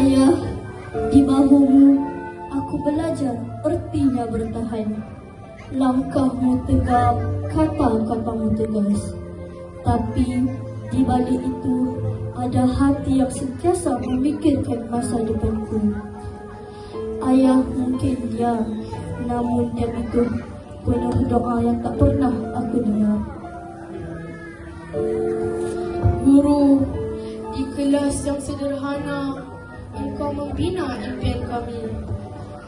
Ayah, di bahumu aku belajar artinya bertahan. Langkahmu tegap, kata-katamu tegas. Tapi di balik itu ada hati yang sentiasa memikirkan masa depanku. Ayah mungkin diam, namun diam itu penuh doa yang tak pernah aku dengar. Guru, di kelas yang sederhana, engkau membina impian kami.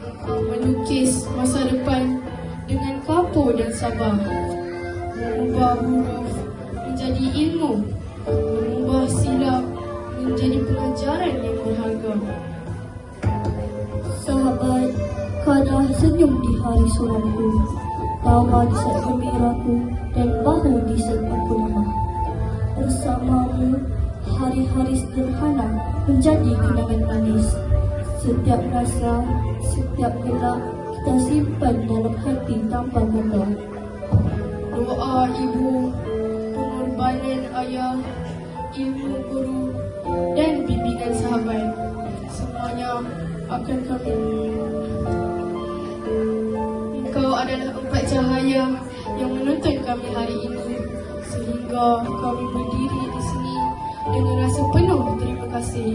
Engkau melukis masa depan dengan kapur dan sabar. Mengubah huruf menjadi ilmu, mengubah silap menjadi pelajaran yang berharga. Sahabat, kadang senyum di hari suramku, tawa di saat gembiraku, dan bahu di saat aku lemah. Bersamamu, hari-hari sederhana menjadi kenangan manis. Setiap rasa, setiap gelak kita simpan dalam hati tanpa kata. Doa ibu, pengorbanan ayah, ilmu guru dan bimbingan sahabat, semuanya akan kami. Engkau adalah empat cahaya yang menuntun kami hari ini, sehingga kami berdiri di sini dengan rasa penuh terima kasih.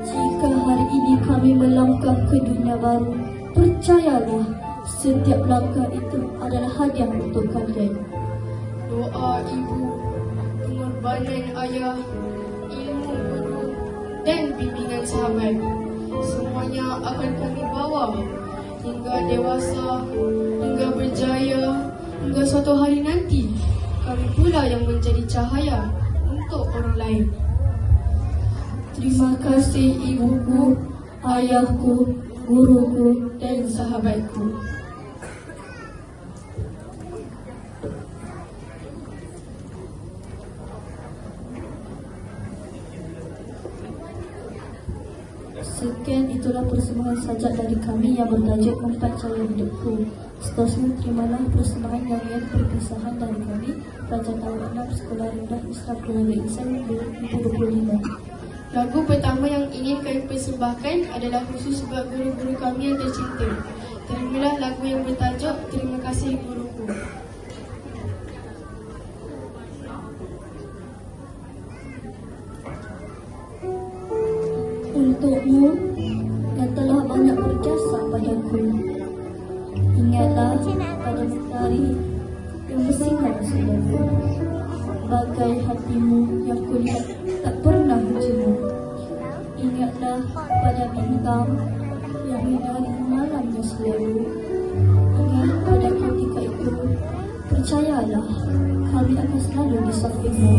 Jika hari ini kami melangkah ke dunia baru, percayalah setiap langkah itu adalah hadiah untuk kalian. Doa ibu, pengorbanan ayah, ilmu guru dan bimbingan sahabat, semuanya akan kami bawa hingga dewasa, hingga berjaya, hingga suatu hari nanti kami pula yang menjadi cahaya untuk orang lain. Terima kasih ibuku, ayahku, guruku dan sahabatku. Sekian itulah persembahan sajak dari kami yang bertajuk Empat Cahaya Hidupku. Seterusnya terimalah persembahan nyanyian perpisahan dari kami, Pelajar Tahun 6 Sekolah Rendah Islam Keluarga Insan 2025. Lagu pertama yang ingin kami persembahkan adalah khusus buat guru-guru kami yang tercinta. Terimalah lagu yang bertajuk Terima Kasih Guruku. Untukmu yang telah banyak berjasa padaku, ingatlah pada mentari yang bersinar selalu. Bagai hatimu yang kulihat tak pernah jemu. Ingatlah pada bintang yang menari malamnya selalu. Ingat pada ketika itu, percayalah kami akan selalu di sampingmu.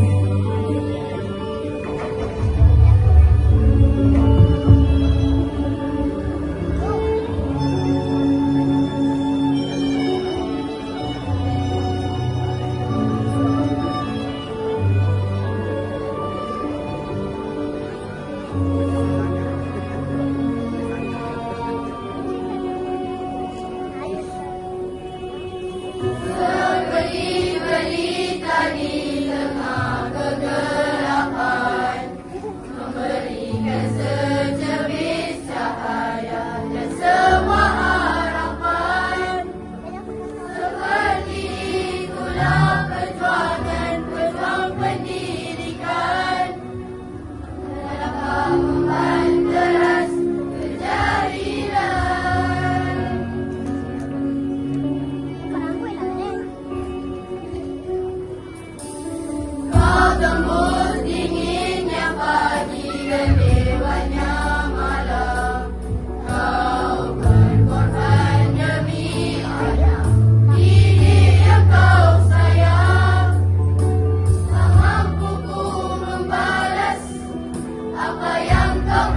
Apa yang kau